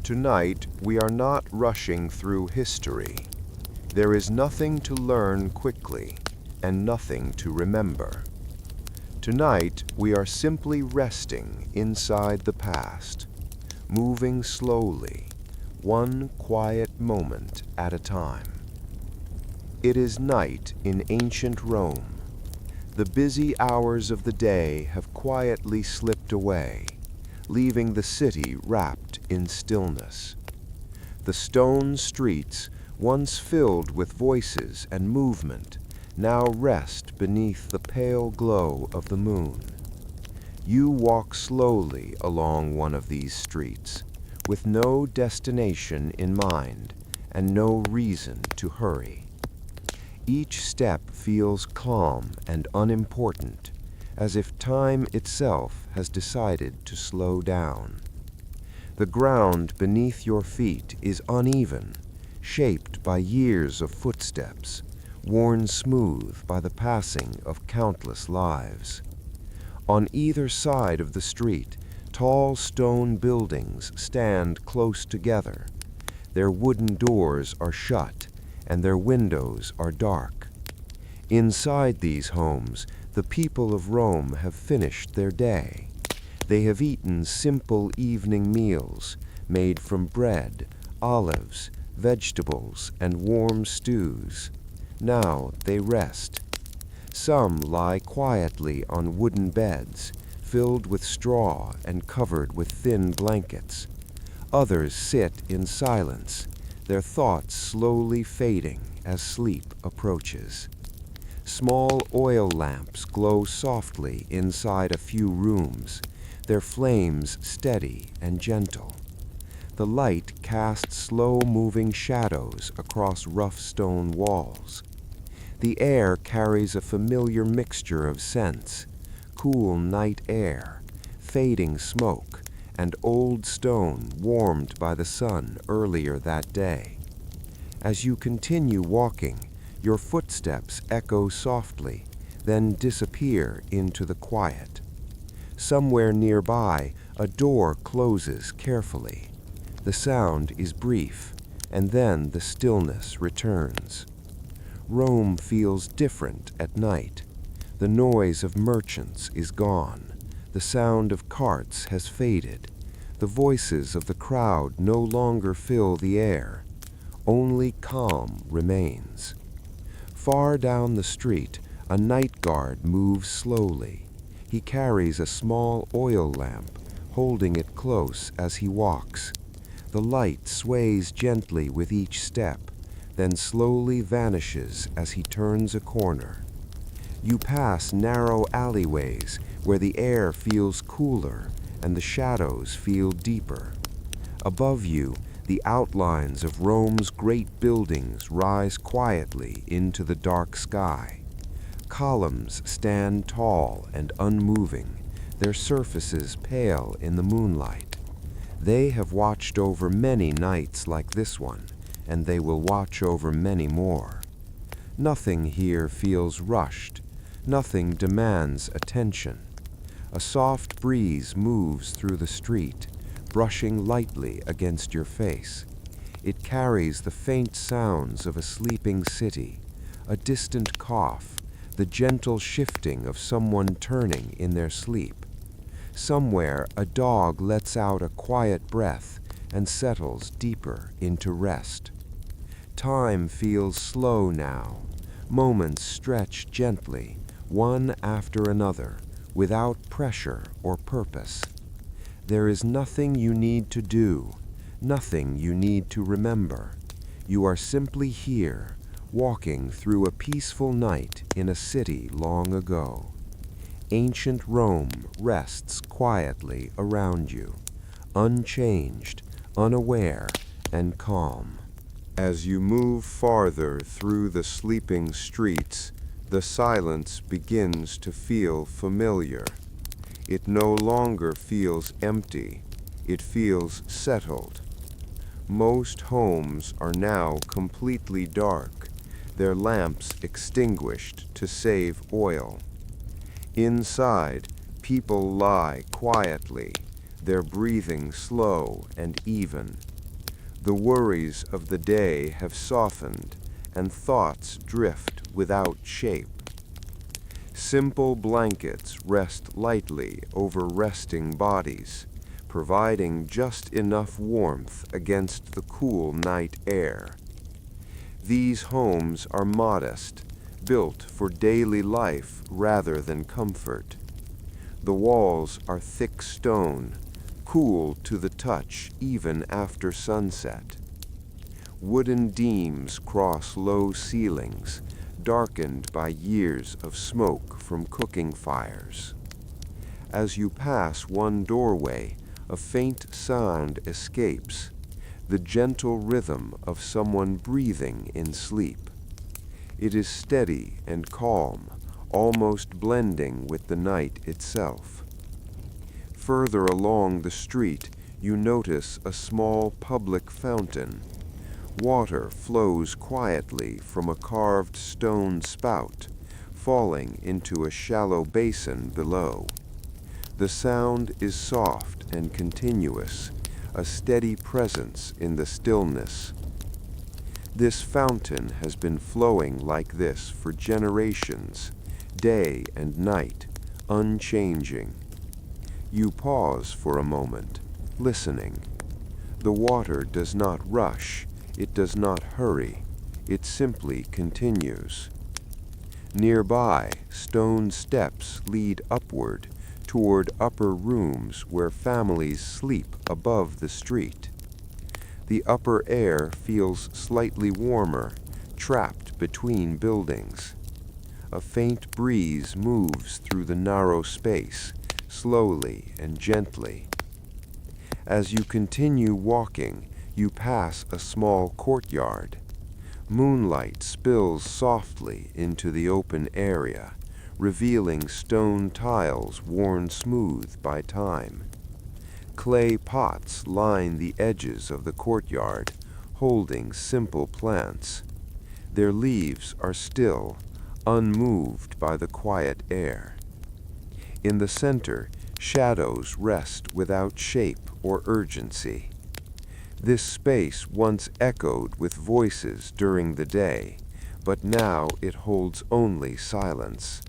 Tonight, we are not rushing through history. There is nothing to learn quickly and nothing to remember. Tonight, we are simply resting inside the past, moving slowly, one quiet moment at a time. It is night in ancient Rome. The busy hours of the day have quietly slipped away, leaving the city wrapped in stillness. The stone streets, once filled with voices and movement, now rest beneath the pale glow of the moon. You walk slowly along one of these streets, with no destination in mind and no reason to hurry. Each step feels calm and unimportant, as if time itself has decided to slow down. The ground beneath your feet is uneven, shaped by years of footsteps, worn smooth by the passing of countless lives. On either side of the street, tall stone buildings stand close together. Their wooden doors are shut, and their windows are dark. Inside these homes, the people of Rome have finished their day. They have eaten simple evening meals made from bread, olives, vegetables, and warm stews. Now they rest. Some lie quietly on wooden beds, filled with straw and covered with thin blankets. Others sit in silence, their thoughts slowly fading as sleep approaches. Small oil lamps glow softly inside a few rooms, their flames steady and gentle. The light casts slow-moving shadows across rough stone walls. The air carries a familiar mixture of scents: cool night air, fading smoke, and old stone warmed by the sun earlier that day. As you continue walking, your footsteps echo softly, then disappear into the quiet. Somewhere nearby, a door closes carefully. The sound is brief, and then the stillness returns. Rome feels different at night. The noise of merchants is gone. The sound of carts has faded. The voices of the crowd no longer fill the air. Only calm remains. Far down the street, a night guard moves slowly. He carries a small oil lamp, holding it close as he walks. The light sways gently with each step, then slowly vanishes as he turns a corner. You pass narrow alleyways where the air feels cooler and the shadows feel deeper. Above you, the outlines of Rome's great buildings rise quietly into the dark sky. Columns stand tall and unmoving, their surfaces pale in the moonlight. They have watched over many nights like this one, and they will watch over many more. Nothing here feels rushed. Nothing demands attention. A soft breeze moves through the street, brushing lightly against your face. It carries the faint sounds of a sleeping city, a distant cough, the gentle shifting of someone turning in their sleep. Somewhere, a dog lets out a quiet breath and settles deeper into rest. Time feels slow now. Moments stretch gently, one after another, without pressure or purpose. There is nothing you need to do, nothing you need to remember. You are simply here, walking through a peaceful night in a city long ago. Ancient Rome rests quietly around you, unchanged, unaware, and calm. As you move farther through the sleeping streets, the silence begins to feel familiar. It no longer feels empty, it feels settled. Most homes are now completely dark, their lamps extinguished to save oil. Inside, people lie quietly, their breathing slow and even, The worries of the day have softened, and thoughts drift without shape. Simple blankets rest lightly over resting bodies, providing just enough warmth against the cool night air. These homes are modest, built for daily life rather than comfort. The walls are thick stone, cool to the touch even after sunset. Wooden beams cross low ceilings, darkened by years of smoke from cooking fires. As you pass one doorway, a faint sound escapes, the gentle rhythm of someone breathing in sleep. It is steady and calm, almost blending with the night itself. Further along the street, you notice a small public fountain. Water flows quietly from a carved stone spout, falling into a shallow basin below. The sound is soft and continuous, a steady presence in the stillness. This fountain has been flowing like this for generations, day and night, unchanging. You pause for a moment, listening. The water does not rush, it does not hurry, it simply continues. Nearby, stone steps lead upward toward upper rooms where families sleep above the street. The upper air feels slightly warmer, trapped between buildings. A faint breeze moves through the narrow space, slowly and gently. As you continue walking, you pass a small courtyard. Moonlight spills softly into the open area, revealing stone tiles worn smooth by time. Clay pots line the edges of the courtyard, holding simple plants. Their leaves are still, unmoved by the quiet air. In the center, shadows rest without shape or urgency. This space once echoed with voices during the day, but now it holds only silence.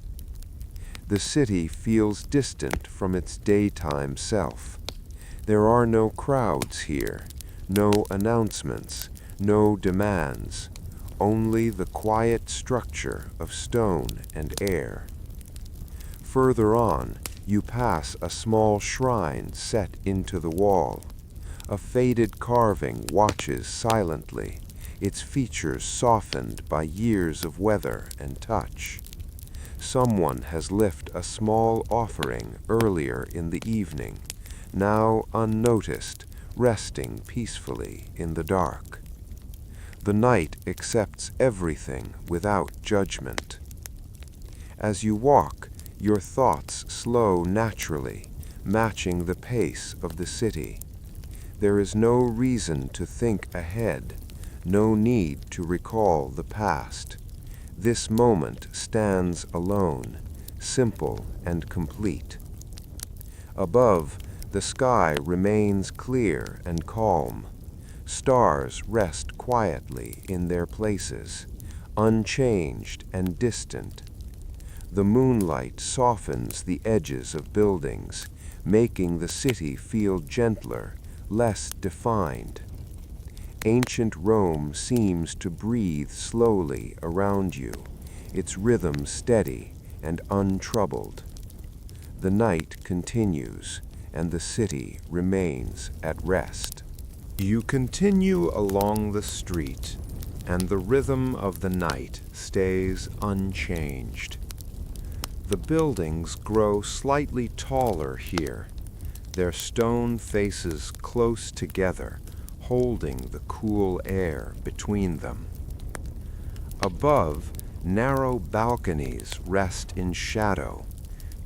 The city feels distant from its daytime self. There are no crowds here, no announcements, no demands, only the quiet structure of stone and air. Further on, you pass a small shrine set into the wall. A faded carving watches silently, its features softened by years of weather and touch. Someone has left a small offering earlier in the evening, now unnoticed, resting peacefully in the dark. The night accepts everything without judgment. As you walk, your thoughts slow naturally, matching the pace of the city. There is no reason to think ahead, no need to recall the past. This moment stands alone, simple and complete. Above, the sky remains clear and calm. Stars rest quietly in their places, unchanged and distant. The moonlight softens the edges of buildings, making the city feel gentler, less defined. Ancient Rome seems to breathe slowly around you, its rhythm steady and untroubled. The night continues, and the city remains at rest. You continue along the street, and the rhythm of the night stays unchanged. The buildings grow slightly taller here, their stone faces close together, holding the cool air between them. Above, narrow balconies rest in shadow,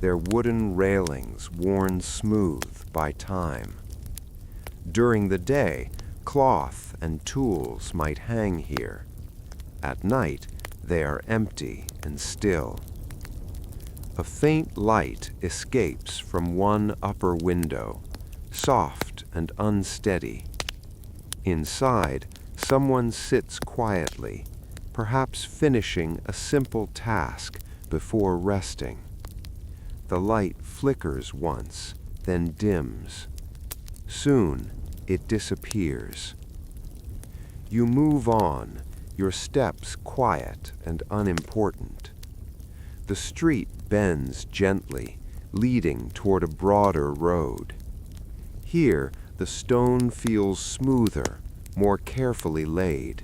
their wooden railings worn smooth by time. During the day, cloth and tools might hang here. At night, they are empty and still. A faint light escapes from one upper window, soft and unsteady. Inside, someone sits quietly, perhaps finishing a simple task before resting. The light flickers once, then dims. Soon, it disappears. You move on, your steps quiet and unimportant. The street bends gently, leading toward a broader road. Here, the stone feels smoother, more carefully laid.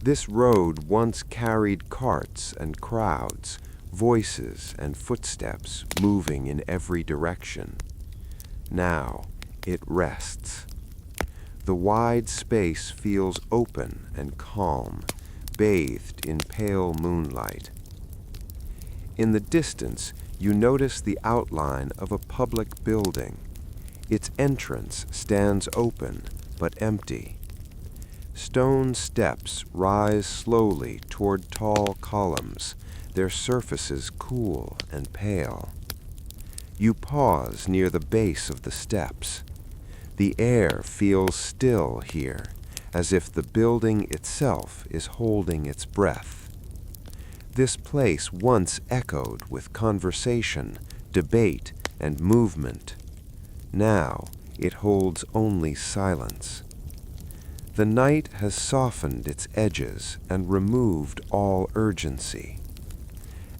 This road once carried carts and crowds, voices and footsteps moving in every direction. Now, it rests. The wide space feels open and calm, bathed in pale moonlight. In the distance, you notice the outline of a public building. Its entrance stands open but empty. Stone steps rise slowly toward tall columns, their surfaces cool and pale. You pause near the base of the steps. The air feels still here, as if the building itself is holding its breath. This place once echoed with conversation, debate, and movement. Now it holds only silence. The night has softened its edges and removed all urgency.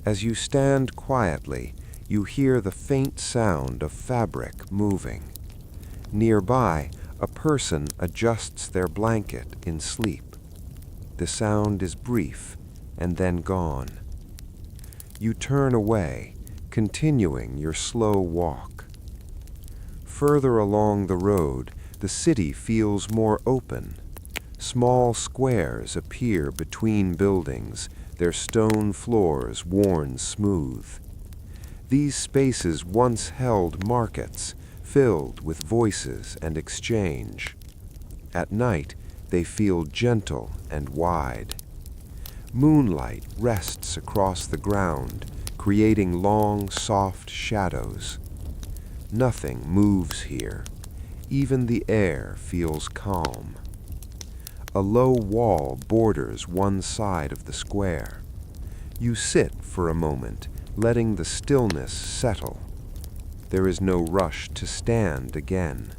As you stand quietly, you hear the faint sound of fabric moving. Nearby, a person adjusts their blanket in sleep. The sound is brief and then gone. You turn away, continuing your slow walk. Further along the road, the city feels more open. Small squares appear between buildings, their stone floors worn smooth. These spaces once held markets, filled with voices and exchange. At night, they feel gentle and wide. Moonlight rests across the ground, creating long, soft shadows. Nothing moves here. Even the air feels calm. A low wall borders one side of the square. You sit for a moment, letting the stillness settle. There is no rush to stand again.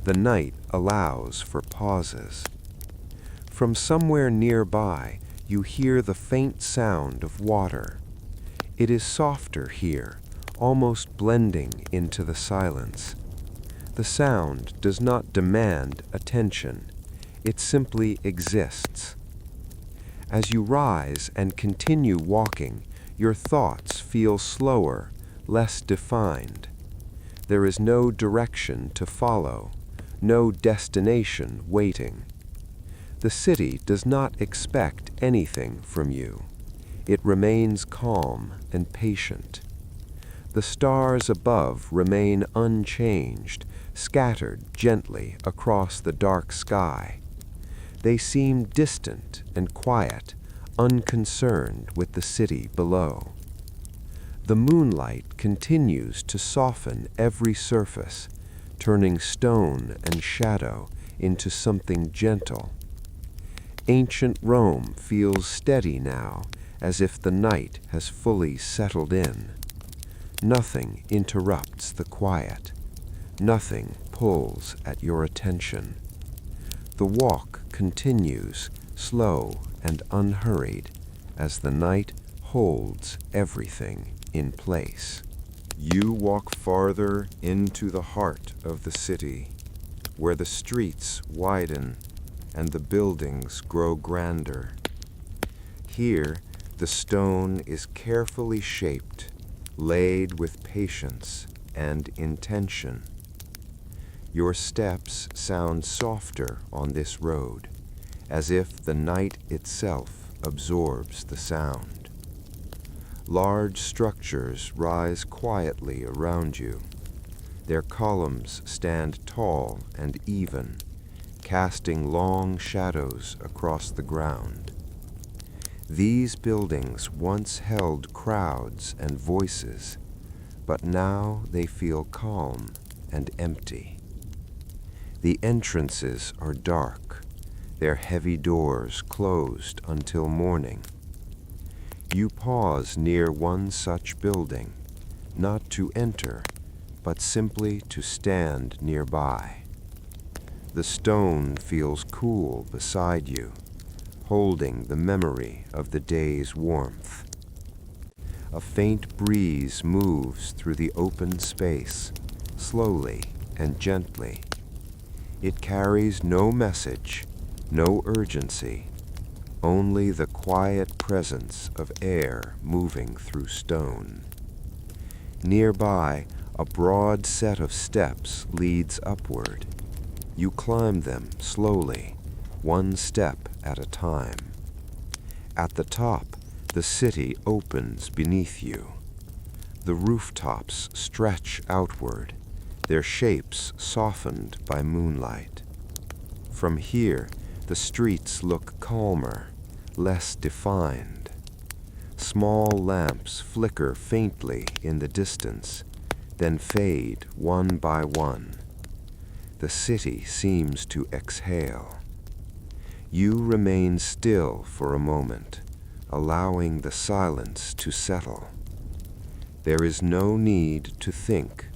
The night allows for pauses. From somewhere nearby, you hear the faint sound of water. It is softer here, almost blending into the silence. The sound does not demand attention. It simply exists. As you rise and continue walking, your thoughts feel slower, less defined. There is no direction to follow, no destination waiting. The city does not expect anything from you. It remains calm and patient. The stars above remain unchanged, scattered gently across the dark sky. They seem distant and quiet, unconcerned with the city below. The moonlight continues to soften every surface, turning stone and shadow into something gentle. Ancient Rome feels steady now, as if the night has fully settled in. Nothing interrupts the quiet. Nothing pulls at your attention. The walk continues, slow and unhurried, as the night holds everything in place. You walk farther into the heart of the city, where the streets widen and the buildings grow grander. Here, the stone is carefully shaped, laid with patience and intention. Your steps sound softer on this road, as if the night itself absorbs the sound. Large structures rise quietly around you. Their columns stand tall and even, casting long shadows across the ground. These buildings once held crowds and voices, but now they feel calm and empty. The entrances are dark, their heavy doors closed until morning. You pause near one such building, not to enter, but simply to stand nearby. The stone feels cool beside you, holding the memory of the day's warmth. A faint breeze moves through the open space, slowly and gently. It carries no message, no urgency, only the quiet presence of air moving through stone. Nearby, a broad set of steps leads upward. You climb them slowly, one step at a time. At the top, the city opens beneath you. The rooftops stretch outward, their shapes softened by moonlight. From here, the streets look calmer, less defined. Small lamps flicker faintly in the distance, then fade one by one. The city seems to exhale. You remain still for a moment, allowing the silence to settle. There is no need to think.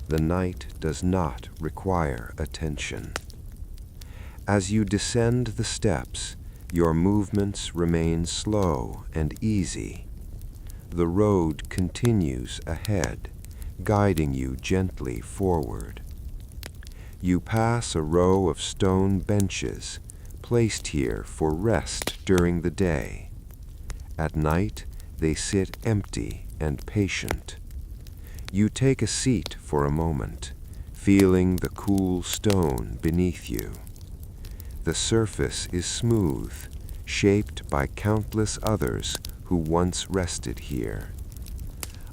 The night does not require attention. As you descend the steps, your movements remain slow and easy. The road continues ahead, guiding you gently forward. You pass a row of stone benches, placed here for rest during the day. At night, they sit empty and patient. You take a seat for a moment, feeling the cool stone beneath you. The surface is smooth, shaped by countless others who once rested here.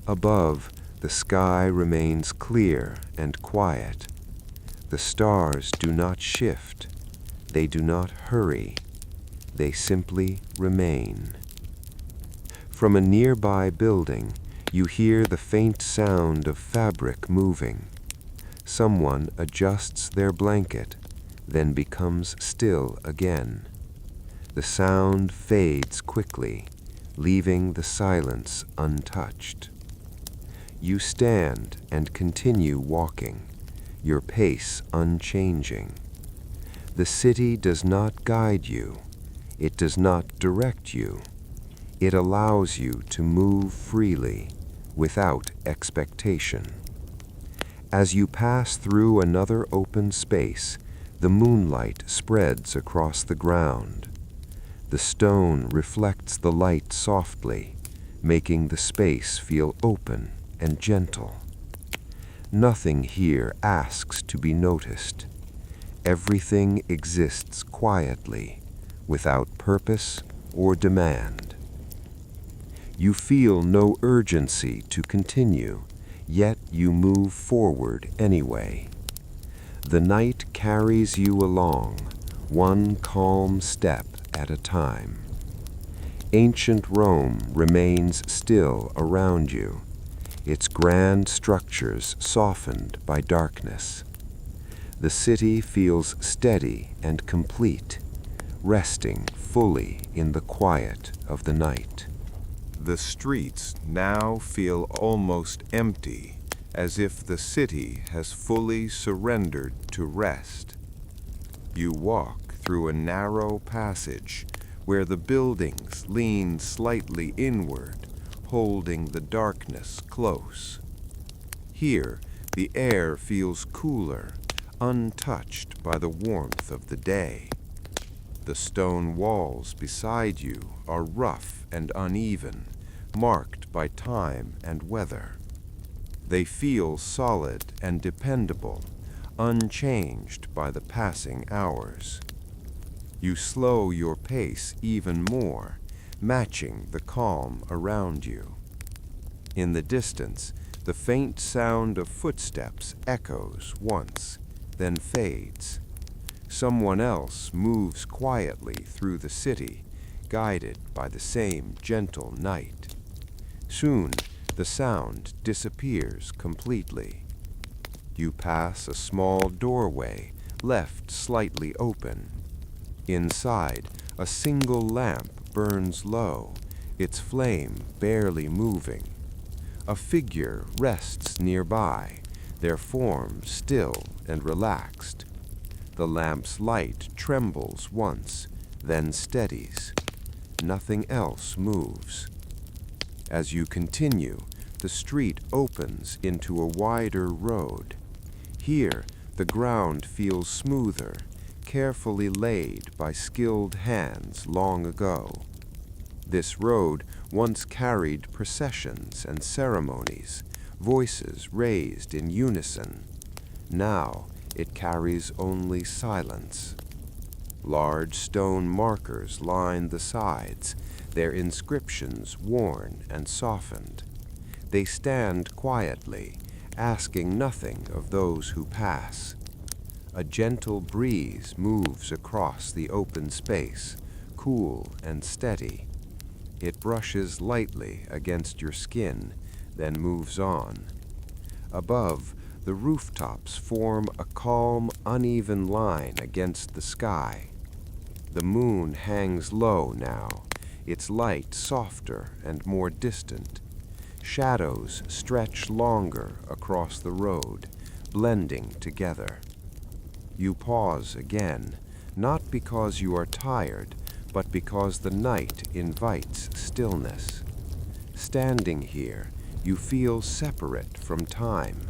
Above, the sky remains clear and quiet. The stars do not shift. They do not hurry. They simply remain. From a nearby building, you hear the faint sound of fabric moving. Someone adjusts their blanket, then becomes still again. The sound fades quickly, leaving the silence untouched. You stand and continue walking, your pace unchanging. The city does not guide you. It does not direct you. It allows you to move freely, without expectation. As you pass through another open space, the moonlight spreads across the ground. The stone reflects the light softly, making the space feel open and gentle. Nothing here asks to be noticed. Everything exists quietly, without purpose or demand. You feel no urgency to continue, yet you move forward anyway. The night carries you along, one calm step at a time. Ancient Rome remains still around you, its grand structures softened by darkness. The city feels steady and complete, resting fully in the quiet of the night. The streets now feel almost empty, as if the city has fully surrendered to rest. You walk through a narrow passage where the buildings lean slightly inward, holding the darkness close. Here, the air feels cooler, untouched by the warmth of the day. The stone walls beside you are rough and uneven, marked by time and weather. They feel solid and dependable, unchanged by the passing hours. You slow your pace even more, matching the calm around you. In the distance, the faint sound of footsteps echoes once, then fades. Someone else moves quietly through the city, guided by the same gentle night. Soon, the sound disappears completely. You pass a small doorway left slightly open. Inside, a single lamp burns low, its flame barely moving. A figure rests nearby, their form still and relaxed. The lamp's light trembles once, then steadies. Nothing else moves. As you continue, the street opens into a wider road. Here, the ground feels smoother, carefully laid by skilled hands long ago. This road once carried processions and ceremonies, voices raised in unison. Now it carries only silence. Large stone markers line the sides, their inscriptions worn and softened. They stand quietly, asking nothing of those who pass. A gentle breeze moves across the open space, cool and steady. It brushes lightly against your skin, then moves on. Above, the rooftops form a calm, uneven line against the sky. The moon hangs low now, its light softer and more distant. Shadows stretch longer across the road, blending together. You pause again, not because you are tired, but because the night invites stillness. Standing here, you feel separate from time.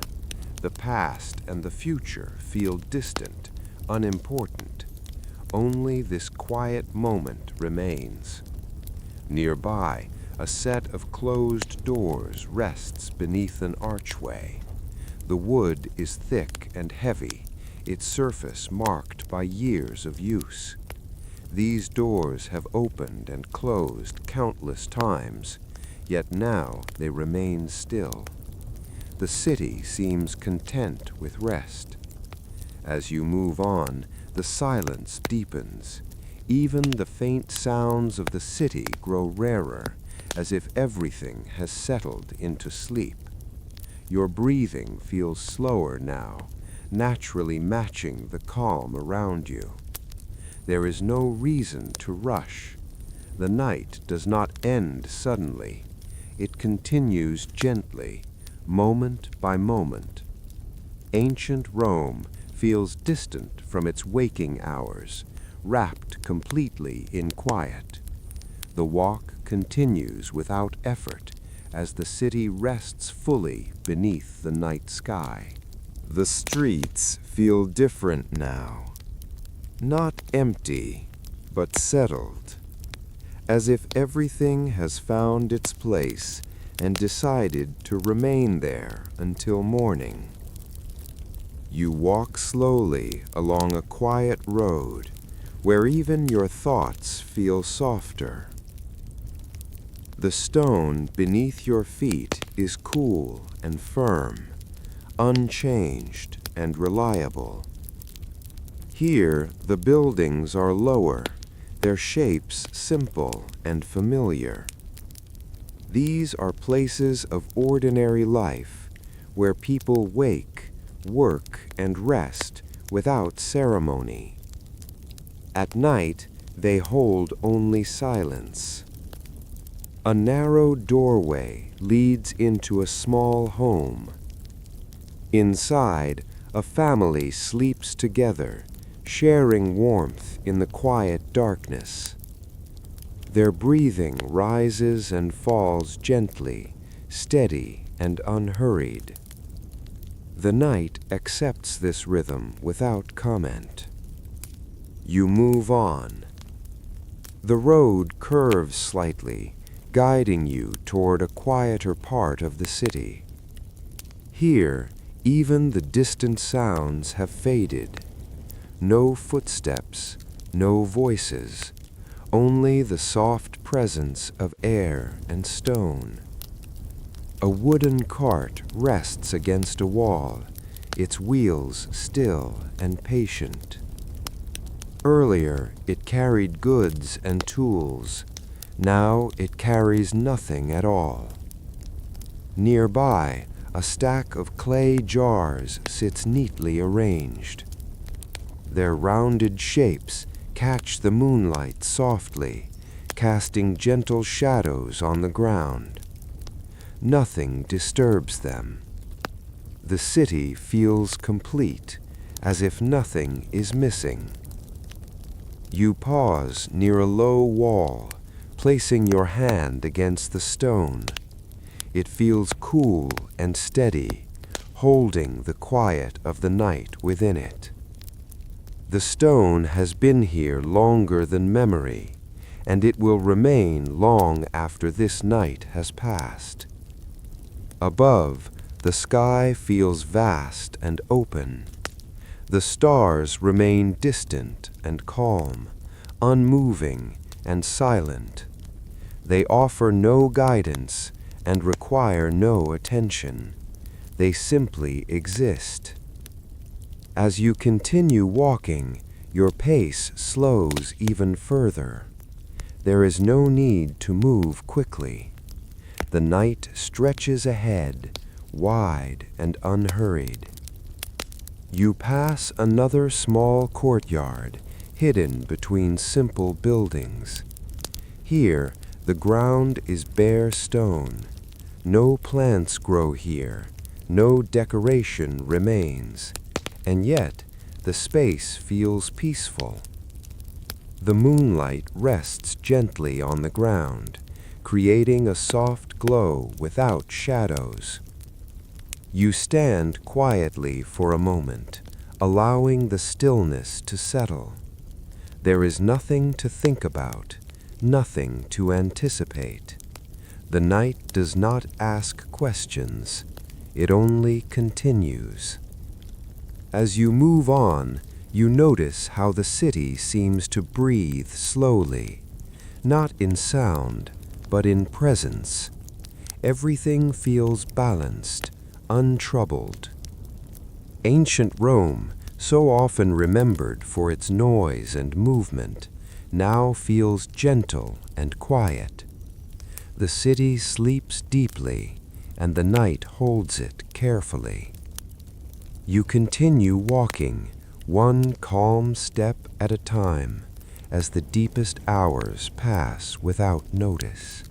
The past and the future feel distant, unimportant. Only this quiet moment remains. Nearby, a set of closed doors rests beneath an archway. The wood is thick and heavy, its surface marked by years of use. These doors have opened and closed countless times, yet now they remain still. The city seems content with rest. As you move on, the silence deepens. Even the faint sounds of the city grow rarer, as if everything has settled into sleep. Your breathing feels slower now, naturally matching the calm around you. There is no reason to rush. The night does not end suddenly. It continues gently, moment by moment. Ancient Rome feels distant from its waking hours, wrapped completely in quiet. The walk continues without effort as the city rests fully beneath the night sky. The streets feel different now. Not empty, but settled, as if everything has found its place and decided to remain there until morning. You walk slowly along a quiet road where even your thoughts feel softer. The stone beneath your feet is cool and firm, unchanged and reliable. Here, the buildings are lower, their shapes simple and familiar. These are places of ordinary life where people wake, work, and rest without ceremony. At night, they hold only silence. A narrow doorway leads into a small home. Inside, a family sleeps together, sharing warmth in the quiet darkness. Their breathing rises and falls gently, steady and unhurried. The night accepts this rhythm without comment. You move on. The road curves slightly, guiding you toward a quieter part of the city. Here, even the distant sounds have faded. No footsteps, no voices, only the soft presence of air and stone. A wooden cart rests against a wall, its wheels still and patient. Earlier, it carried goods and tools. Now it carries nothing at all. Nearby, a stack of clay jars sits neatly arranged. Their rounded shapes catch the moonlight softly, casting gentle shadows on the ground. Nothing disturbs them. The city feels complete, as if nothing is missing. You pause near a low wall, placing your hand against the stone. It feels cool and steady, holding the quiet of the night within it. The stone has been here longer than memory, and it will remain long after this night has passed. Above, the sky feels vast and open. The stars remain distant and calm, unmoving and silent. They offer no guidance and require no attention. They simply exist. As you continue walking, your pace slows even further. There is no need to move quickly. The night stretches ahead, wide and unhurried. You pass another small courtyard, hidden between simple buildings. Here, the ground is bare stone. No plants grow here, no decoration remains, and yet the space feels peaceful. The moonlight rests gently on the ground, creating a soft glow without shadows. You stand quietly for a moment, allowing the stillness to settle. There is nothing to think about, nothing to anticipate. The night does not ask questions, it only continues. As you move on, you notice how the city seems to breathe slowly, not in sound, but in presence. Everything feels balanced, untroubled. Ancient Rome, so often remembered for its noise and movement, now feels gentle and quiet. The city sleeps deeply, and the night holds it carefully. You continue walking, one calm step at a time, as the deepest hours pass without notice.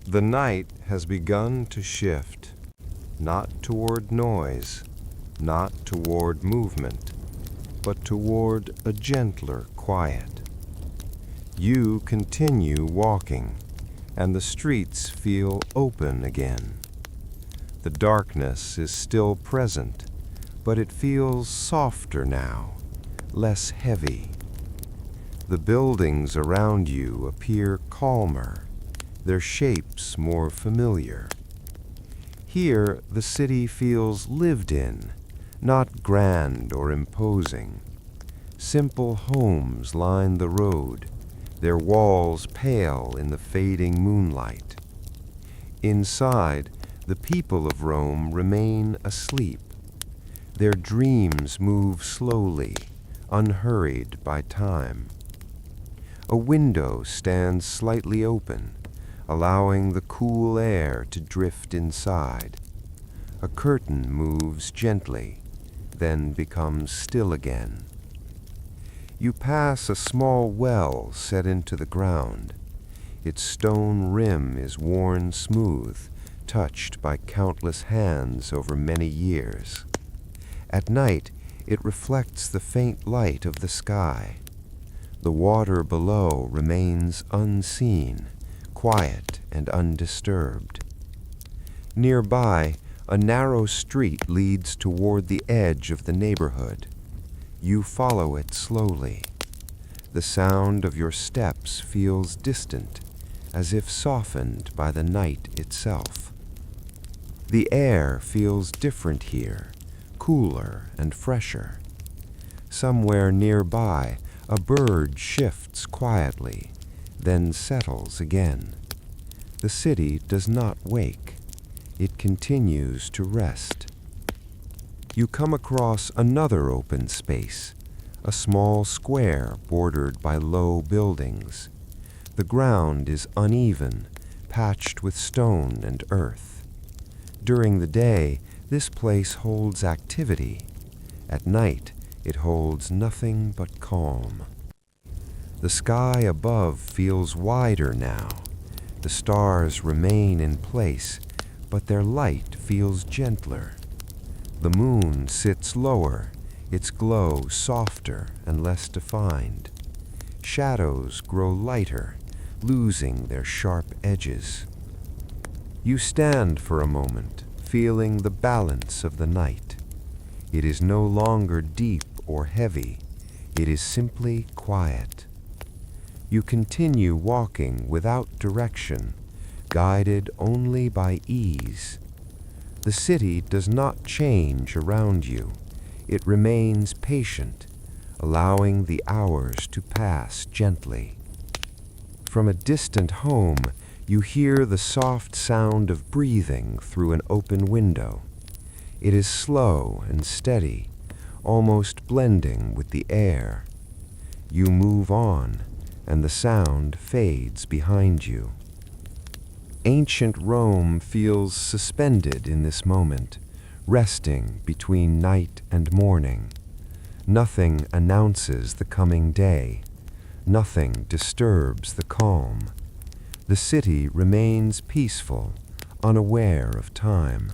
The night has begun to shift, not toward noise, not toward movement, but toward a gentler quiet. You continue walking, and the streets feel open again. The darkness is still present, but it feels softer now, less heavy. The buildings around you appear calmer, their shapes more familiar. Here, the city feels lived in, not grand or imposing. Simple homes line the road, their walls pale in the fading moonlight. Inside, the people of Rome remain asleep. Their dreams move slowly, unhurried by time. A window stands slightly open, allowing the cool air to drift inside. A curtain moves gently, then becomes still again. You pass a small well set into the ground. Its stone rim is worn smooth, touched by countless hands over many years. At night, it reflects the faint light of the sky. The water below remains unseen, quiet and undisturbed. Nearby, a narrow street leads toward the edge of the neighborhood. You follow it slowly. The sound of your steps feels distant, as if softened by the night itself. The air feels different here, cooler and fresher. Somewhere nearby, a bird shifts quietly, then settles again. The city does not wake. It continues to rest. You come across another open space, a small square bordered by low buildings. The ground is uneven, patched with stone and earth. During the day, this place holds activity. At night, it holds nothing but calm. The sky above feels wider now. The stars remain in place, but their light feels gentler. The moon sits lower, its glow softer and less defined. Shadows grow lighter, losing their sharp edges. You stand for a moment, feeling the balance of the night. It is no longer deep or heavy. It is simply quiet. You continue walking without direction, guided only by ease. The city does not change around you. It remains patient, allowing the hours to pass gently. From a distant home, you hear the soft sound of breathing through an open window. It is slow and steady, almost blending with the air. You move on, and the sound fades behind you. Ancient Rome feels suspended in this moment, resting between night and morning. Nothing announces the coming day. Nothing disturbs the calm. The city remains peaceful, unaware of time.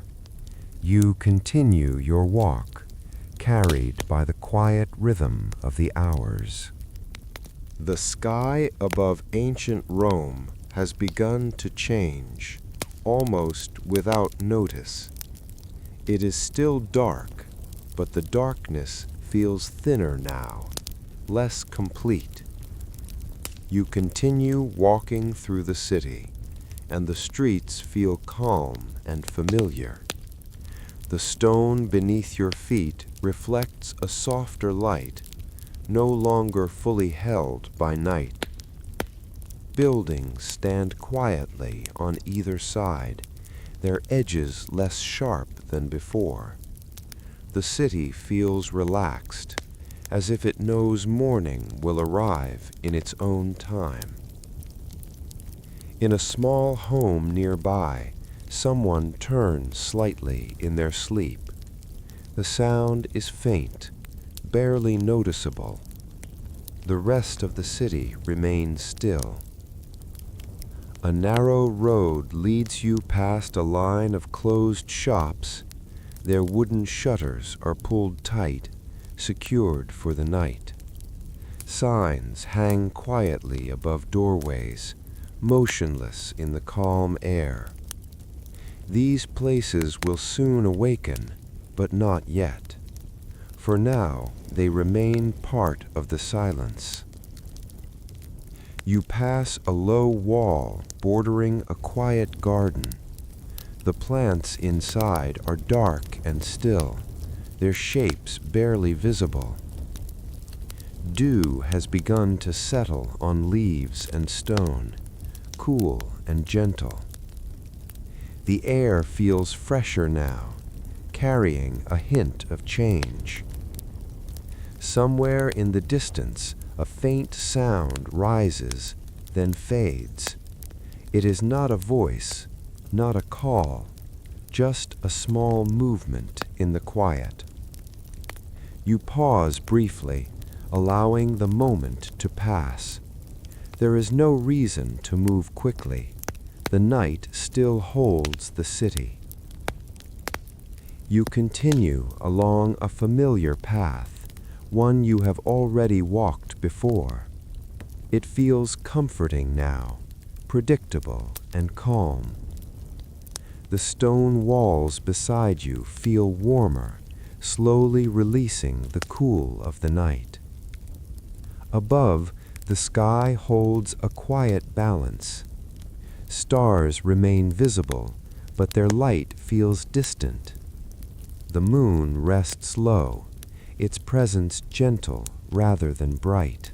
You continue your walk, carried by the quiet rhythm of the hours. The sky above ancient Rome has begun to change, almost without notice. It is still dark, but the darkness feels thinner now, less complete. You continue walking through the city, and the streets feel calm and familiar. The stone beneath your feet reflects a softer light, no longer fully held by night. Buildings stand quietly on either side, their edges less sharp than before. The city feels relaxed, as if it knows morning will arrive in its own time. In a small home nearby, someone turns slightly in their sleep. The sound is faint, barely noticeable. The rest of the city remains still. A narrow road leads you past a line of closed shops. Their wooden shutters are pulled tight, secured for the night. Signs hang quietly above doorways, motionless in the calm air. These places will soon awaken, but not yet. For now, they remain part of the silence. You pass a low wall bordering a quiet garden. The plants inside are dark and still, their shapes barely visible. Dew has begun to settle on leaves and stone, cool and gentle. The air feels fresher now, carrying a hint of change. Somewhere in the distance, a faint sound rises, then fades. It is not a voice, not a call, just a small movement in the quiet. You pause briefly, allowing the moment to pass. There is no reason to move quickly. The night still holds the city. You continue along a familiar path, one you have already walked before. It feels comforting now, predictable and calm. The stone walls beside you feel warmer, slowly releasing the cool of the night. Above, the sky holds a quiet balance. Stars remain visible, but their light feels distant. The moon rests low, its presence gentle rather than bright.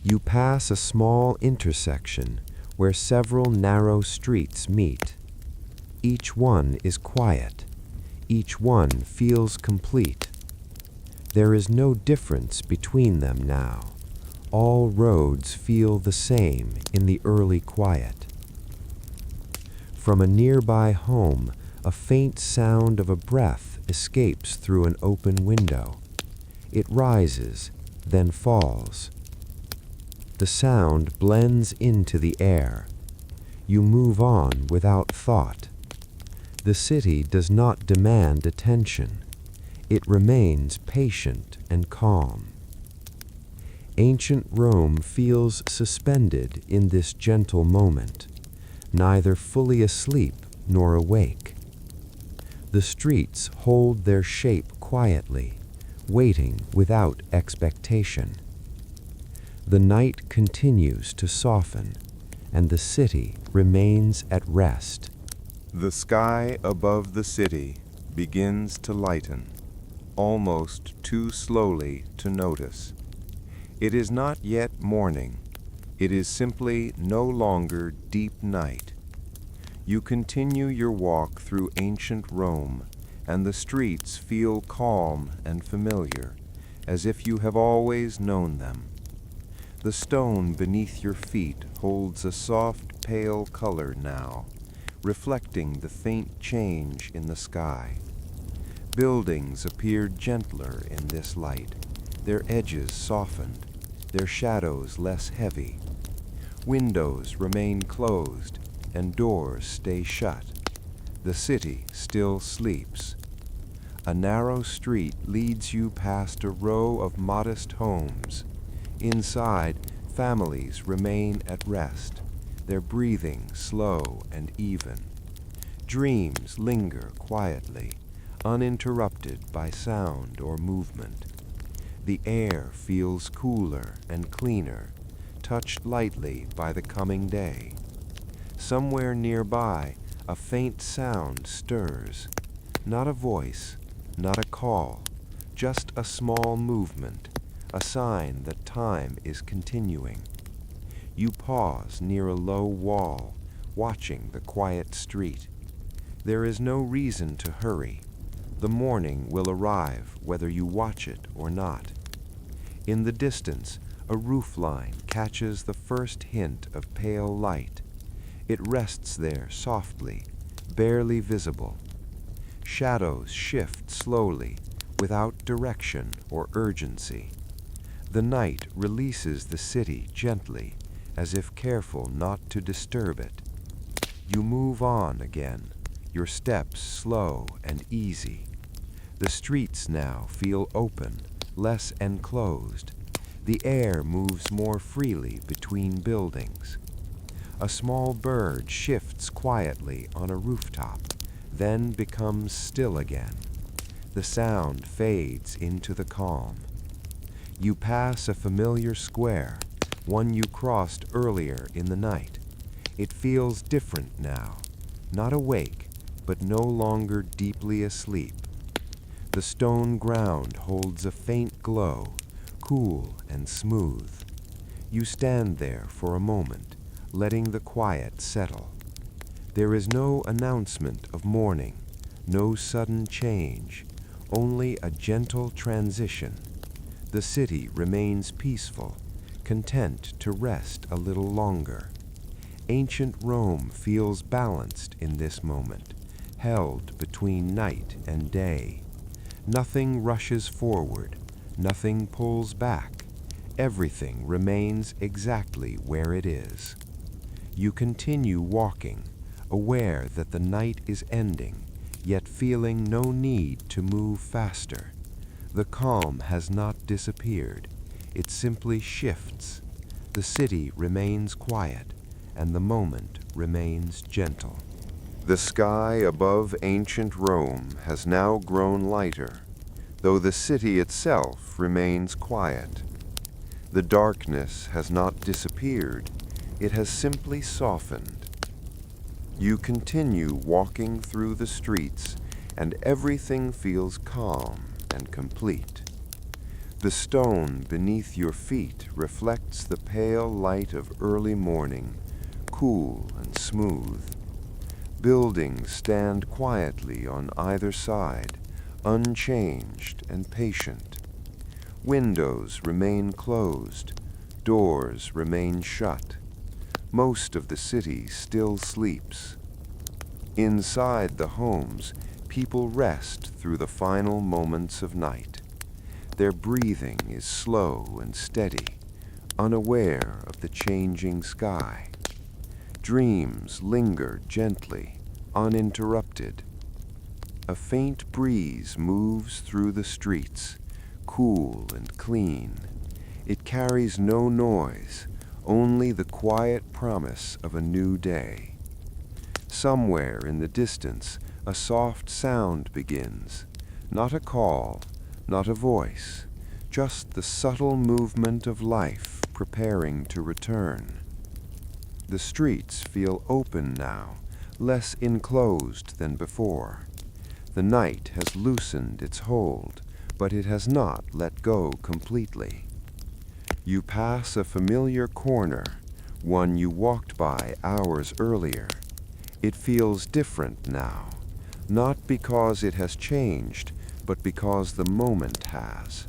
You pass a small intersection where several narrow streets meet. Each one is quiet. Each one feels complete. There is no difference between them now. All roads feel the same in the early quiet. From a nearby home, a faint sound of a breath escapes through an open window. It rises, then falls. The sound blends into the air. You move on without thought. The city does not demand attention. It remains patient and calm. Ancient Rome feels suspended in this gentle moment, neither fully asleep nor awake. The streets hold their shape quietly, waiting without expectation. The night continues to soften, and the city remains at rest. The sky above the city begins to lighten, almost too slowly to notice. It is not yet morning. It is simply no longer deep night. You continue your walk through ancient Rome, and the streets feel calm and familiar, as if you have always known them. The stone beneath your feet holds a soft, pale color now, reflecting the faint change in the sky. Buildings appear gentler in this light, their edges softened, their shadows less heavy. Windows remain closed, and doors stay shut. The city still sleeps. A narrow street leads you past a row of modest homes. Inside, families remain at rest, their breathing slow and even. Dreams linger quietly, uninterrupted by sound or movement. The air feels cooler and cleaner, touched lightly by the coming day. Somewhere nearby, a faint sound stirs. Not a voice, not a call, just a small movement, a sign that time is continuing. You pause near a low wall, watching the quiet street. There is no reason to hurry. The morning will arrive whether you watch it or not. In the distance, a roofline catches the first hint of pale light. It rests there softly, barely visible. Shadows shift slowly, without direction or urgency. The night releases the city gently, as if careful not to disturb it. You move on again, your steps slow and easy. The streets now feel open, less enclosed. The air moves more freely between buildings. A small bird shifts quietly on a rooftop, then becomes still again. The sound fades into the calm. You pass a familiar square, one you crossed earlier in the night. It feels different now, not awake, but no longer deeply asleep. The stone ground holds a faint glow, cool and smooth. You stand there for a moment, letting the quiet settle. There is no announcement of morning, no sudden change, only a gentle transition. The city remains peaceful, content to rest a little longer. Ancient Rome feels balanced in this moment, held between night and day. Nothing rushes forward, nothing pulls back. Everything remains exactly where it is. You continue walking, aware that the night is ending, yet feeling no need to move faster. The calm has not disappeared. It simply shifts. The city remains quiet, and the moment remains gentle. The sky above ancient Rome has now grown lighter, though the city itself remains quiet. The darkness has not disappeared. It has simply softened. You continue walking through the streets, and everything feels calm and complete. The stone beneath your feet reflects the pale light of early morning, cool and smooth. Buildings stand quietly on either side, unchanged and patient. Windows remain closed, doors remain shut. Most of the city still sleeps. Inside the homes, people rest through the final moments of night. Their breathing is slow and steady, unaware of the changing sky. Dreams linger gently, uninterrupted. A faint breeze moves through the streets, cool and clean. It carries no noise, only the quiet promise of a new day. Somewhere in the distance, a soft sound begins. Not a call, not a voice, just the subtle movement of life preparing to return. The streets feel open now, less enclosed than before. The night has loosened its hold, but it has not let go completely. You pass a familiar corner, one you walked by hours earlier. It feels different now, not because it has changed, but because the moment has.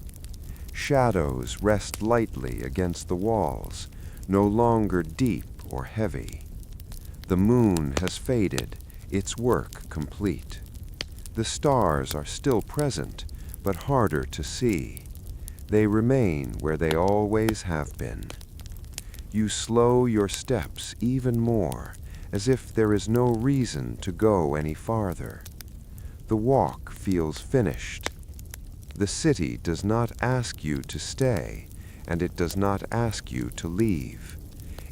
Shadows rest lightly against the walls, no longer deep or heavy. The moon has faded, its work complete. The stars are still present, but harder to see. They remain where they always have been. You slow your steps even more, as if there is no reason to go any farther. The walk feels finished. The city does not ask you to stay, and it does not ask you to leave.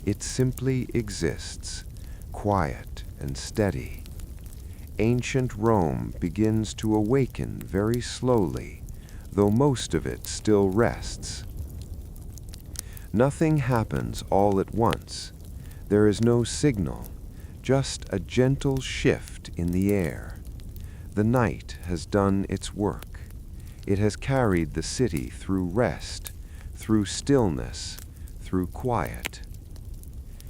It simply exists, quiet and steady. Ancient Rome begins to awaken very slowly, though most of it still rests. Nothing happens all at once. There is no signal, just a gentle shift in the air. The night has done its work. It has carried the city through rest, through stillness, through quiet.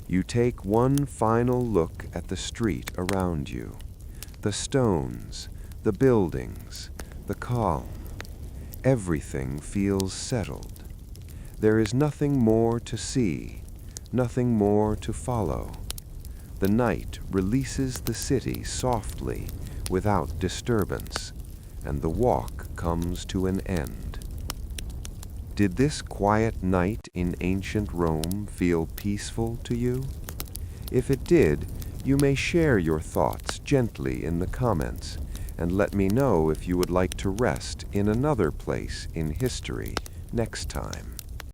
You take one final look at the street around you, the stones, the buildings, the calm. Everything feels settled. There is nothing more to see, nothing more to follow. The night releases the city softly, without disturbance, and the walk comes to an end. Did this quiet night in ancient Rome feel peaceful to you? If it did, you may share your thoughts gently in the comments, and let me know if you would like to rest in another place in history next time.